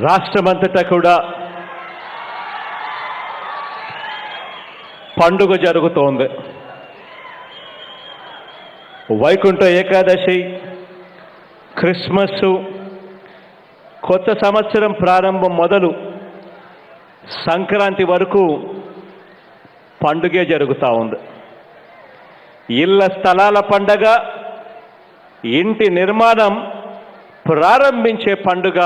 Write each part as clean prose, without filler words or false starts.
రాష్ట్రమంతటా కూడా పండుగ జరుగుతోంది. వైకుంఠ ఏకాదశి, క్రిస్మస్, కొత్త సంవత్సరం ప్రారంభం మొదలు సంక్రాంతి వరకు పండుగే జరుగుతూ ఉంది. ఇళ్ల స్థలాల పండగ, ఇంటి నిర్మాణం ప్రారంభించే పండుగ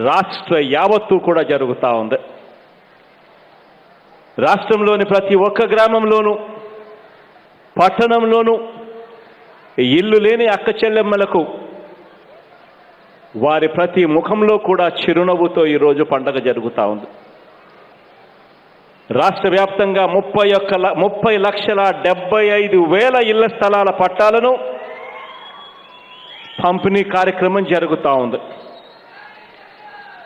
రాష్ట్ర యావత్తు కూడా జరుగుతూ ఉంది. రాష్ట్రంలోని ప్రతి ఒక్క గ్రామంలోనూ, పట్టణంలోనూ ఇల్లు లేని అక్క చెల్లెమ్మలకు వారి ప్రతి ముఖంలో కూడా చిరునవ్వుతో ఈరోజు పండగ జరుగుతూ ఉంది. రాష్ట్ర వ్యాప్తంగా 30,75,000 ఇళ్ల స్థలాల పట్టాలను పంపిణీ కార్యక్రమం జరుగుతూ ఉంది.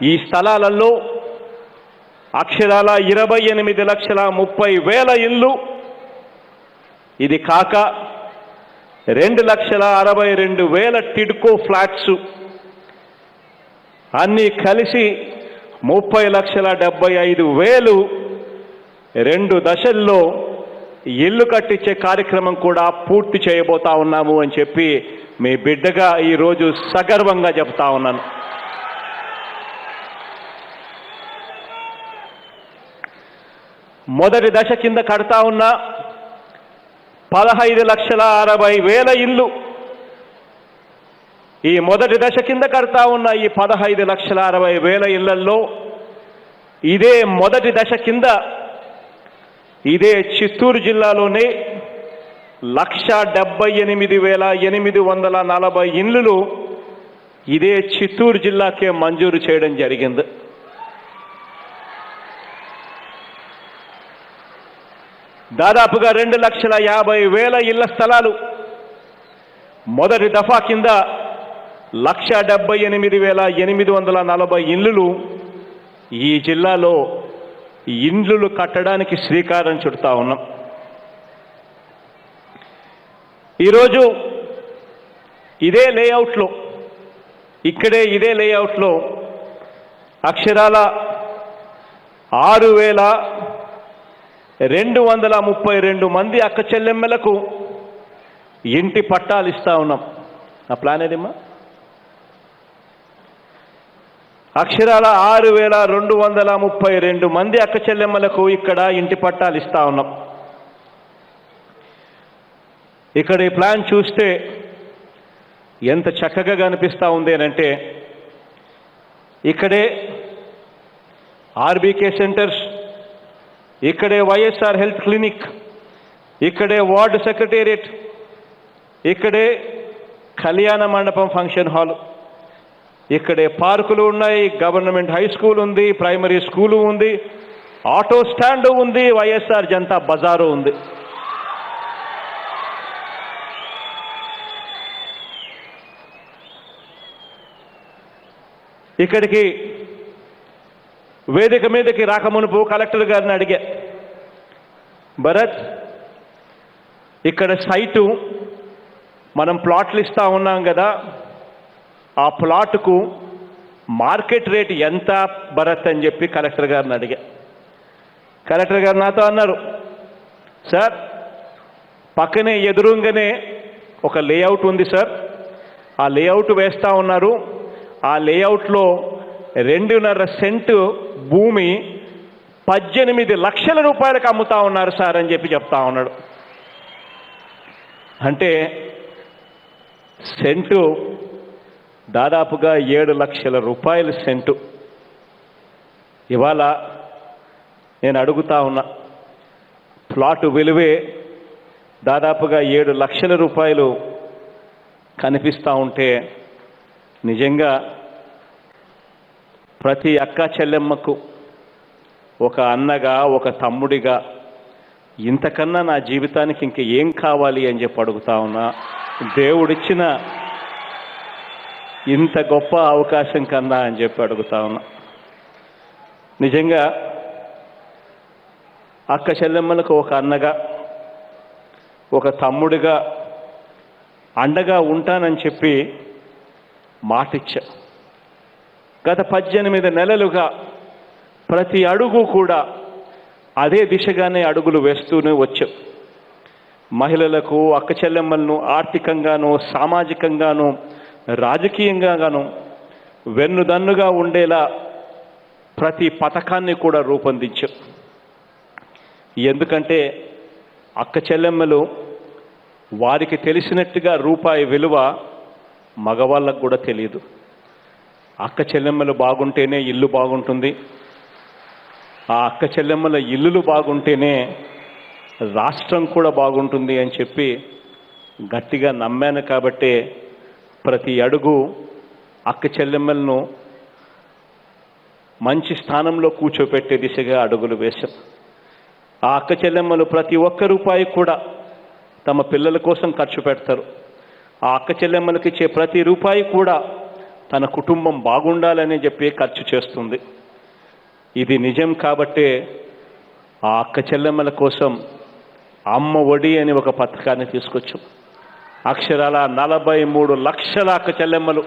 ఈ స్థలాలలో అక్షరాల 28,30,000 ఇళ్ళు, ఇది కాక 2,62,000 టిడ్కో ఫ్లాట్స్ అన్నీ కలిసి 30,75,000 2 దశల్లో ఇల్లు కట్టించే కార్యక్రమం కూడా పూర్తి చేయబోతా ఉన్నాము అని చెప్పి మీ బిడ్డగా ఈరోజు సగర్వంగా చెప్తా ఉన్నాను. మొదటి దశ కింద కడతా ఉన్న 15,60,000 ఇల్లు, ఈ మొదటి దశ కింద కడతా ఉన్న ఈ 15,60,000 ఇళ్లలో ఇదే మొదటి దశ కింద ఇదే చిత్తూరు జిల్లాలోనే 1,78,840 ఇళ్ళు ఇదే చిత్తూరు జిల్లాకే మంజూరు చేయడం జరిగింది. దాదాపుగా 2,50,000 ఇళ్ల స్థలాలు మొదటి దఫా కింద 1,78,840 ఇళ్ళు ఈ జిల్లాలో ఇండ్లు కట్టడానికి శ్రీకారం చుడతా ఉన్నాం. ఈరోజు ఇదే లేఅవుట్లో, ఇదే లేఅవుట్లో అక్షరాల 6,232 మంది అక్క చెల్లెమ్మలకు ఇంటి పట్టాలు ఇస్తా ఉన్నాం. ఆ ప్లాన్ ఏదమ్మా? అక్షరాల 6,232 మంది అక్క చెల్లెమ్మలకు ఇక్కడ ఇంటి పట్టాలు ఇస్తా ఉన్నాం. ఇక్కడ ఈ ప్లాన్ చూస్తే ఎంత చక్కగా కనిపిస్తూ ఉంది అంటే, ఇక్కడే ఆర్బీకే సెంటర్స్, ఇక్కడే వైఎస్ఆర్ హెల్త్ క్లినిక్, ఇక్కడే వార్డు సెక్రటేరియట్, ఇక్కడే కళ్యాణ మండపం ఫంక్షన్ హాల్, ఇక్కడే పార్కులు ఉన్నాయి, గవర్నమెంట్ హై స్కూల్ ఉంది, ప్రైమరీ స్కూలు ఉంది, ఆటో స్టాండ్ ఉంది, వైఎస్ఆర్ జనతా బజారు ఉంది. ఇక్కడికి వేదిక మీదకి రాకమునుపు కలెక్టర్ గారిని అడిగా, భరత్ ఇక్కడ సైటు మనం ప్లాట్లు ఇస్తా ఉన్నాం కదా, ఆ ప్లాట్కు మార్కెట్ రేట్ ఎంత భరత్ అని చెప్పి కలెక్టర్ గారిని అడిగా. కలెక్టర్ గారు నాతో అన్నారు, సార్ పక్కనే ఎదురుగానే ఒక లేఅవుట్ ఉంది సార్, ఆ లేఅవుట్ వేస్తూ ఉన్నారు, ఆ లేఅవుట్లో 2.5 సెంటు భూమి 18 లక్షల రూపాయలకు అమ్ముతా ఉన్నారు సార్ అని చెప్పి చెప్తా ఉన్నాడు. అంటే సెంటు దాదాపుగా 7 లక్షల రూపాయల సెంటు. ఇవాళ నేను అడుగుతా ఉన్నా, ప్లాటు విలువే దాదాపుగా 7 లక్షల రూపాయలు కనిపిస్తూ ఉంటే నిజంగా ప్రతి అక్క చెల్లెమ్మకు ఒక అన్నగా, ఒక తమ్ముడిగా ఇంతకన్నా నా జీవితానికి ఇంక ఏం కావాలి అని చెప్పి అడుగుతా ఉన్నా. దేవుడిచ్చిన ఇంత గొప్ప అవకాశం కన్నా అని చెప్పి అడుగుతా ఉన్నా. నిజంగా అక్క చెల్లెమ్మలకు ఒక అన్నగా, ఒక తమ్ముడిగా అండగా ఉంటానని చెప్పి మాటిచ్చా. గత 18 నెలలుగా ప్రతి అడుగు కూడా అదే దిశగానే అడుగులు వేస్తూనే వచ్చాం. మహిళలకు, అక్క చెల్లెమ్మలను ఆర్థికంగానూ, సామాజికంగానూ, రాజకీయంగానూ వెన్నుదన్నుగా ఉండేలా ప్రతి పథకాన్ని కూడా రూపొందించాం. ఎందుకంటే అక్క చెల్లెమ్మలు వారికి తెలిసినట్టుగా రూపాయి విలువ మగవాళ్ళకు కూడా తెలియదు. అక్క చెల్లెమ్మలు బాగుంటేనే ఇల్లు బాగుంటుంది. ఆ అక్క చెల్లెమ్మల ఇల్లులు బాగుంటేనే రాష్ట్రం కూడా బాగుంటుంది అని చెప్పి గట్టిగా నమ్మాను. కాబట్టే ప్రతి అడుగు అక్క చెల్లెమ్మలను మంచి స్థానంలో కూర్చోపెట్టే దిశగా అడుగులు వేశాం. ఆ అక్క చెల్లెమ్మలు ప్రతి ఒక్క రూపాయి కూడా తమ పిల్లల కోసం ఖర్చు పెడతారు. ఆ అక్క చెల్లెమ్మలకి ఇచ్చే ప్రతి రూపాయి కూడా తన కుటుంబం బాగుండాలని చెప్పి ఖర్చు చేస్తుంది. ఇది నిజం. కాబట్టే ఆ అక్క చెల్లెమ్మల కోసం అమ్మ ఒడి అని ఒక పథకాన్ని తీసుకొచ్చాం. అక్షరాల 43 లక్షల అక్క చెల్లెమ్మలు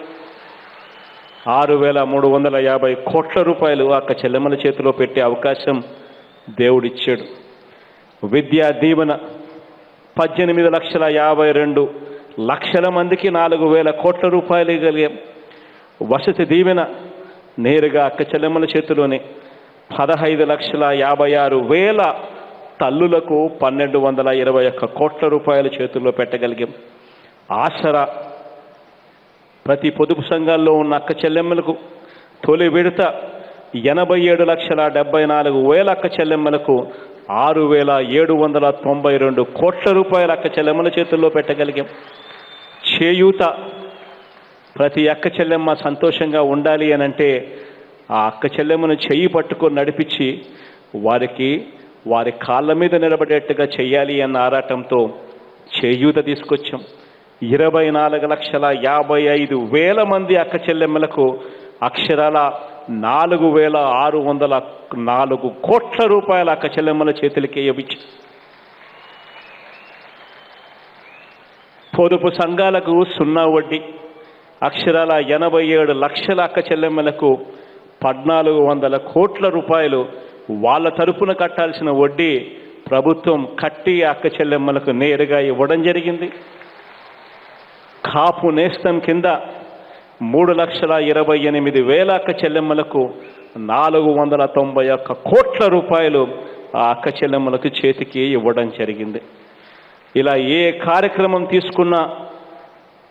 6,350 కోట్ల రూపాయలు అక్క చెల్లెమ్మల చేతిలో పెట్టే అవకాశం దేవుడిచ్చాడు. విద్యా దీవెన 18,52,00,000 మందికి 4,000 కోట్ల రూపాయలు కలిగే వసతి దీవెన నేరుగా అక్క చెల్లెమ్మల చేతిలోనే 15,56,000 తల్లులకు 1,221 కోట్ల రూపాయల చేతుల్లో పెట్టగలిగాం. ఆసరా ప్రతి పొదుపు సంఘాల్లో ఉన్న అక్క చెల్లెమ్మలకు తొలి విడత 87,74,000 అక్క చెల్లెమ్మలకు 6,792 కోట్ల రూపాయల అక్క చెల్లెమ్మల చేతుల్లో పెట్టగలిగాం. చేయూత ప్రతి అక్క చెల్లెమ్మ సంతోషంగా ఉండాలి అనంటే ఆ అక్క చెల్లెమ్మను చెయ్యి పట్టుకొని నడిపించి వారి కాళ్ళ మీద నిలబడేట్టుగా చెయ్యాలి అన్న ఆరాటంతో చేయూత తీసుకొచ్చాం. 24,55,000 మంది అక్క చెల్లెమ్మలకు అక్షరాల 4,604 కోట్ల రూపాయల అక్క చెల్లెమ్మల చేతులకి ఇవ్వచ్చు. పొదుపు సంఘాలకు 0 వడ్డీ అక్షరాల 87 లక్షల అక్క చెల్లెమ్మలకు 1,400 కోట్ల రూపాయలు వాళ్ళ తరపున కట్టాల్సిన వడ్డీ ప్రభుత్వం కట్టి అక్క చెల్లెమ్మలకు నేరుగా ఇవ్వడం జరిగింది. కాపు నేస్తం కింద 3,28,000 అక్క చెల్లెమ్మలకు 491 కోట్ల రూపాయలు ఆ అక్క చెల్లెమ్మలకు చేతికి ఇవ్వడం జరిగింది. ఇలా ఏ కార్యక్రమం తీసుకున్నా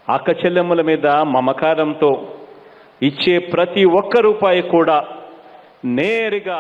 అక్క చెల్లెమ్మల మీద మమకారంతో ఇచ్చే ప్రతి ఒక్క రూపాయి కూడా నేరుగా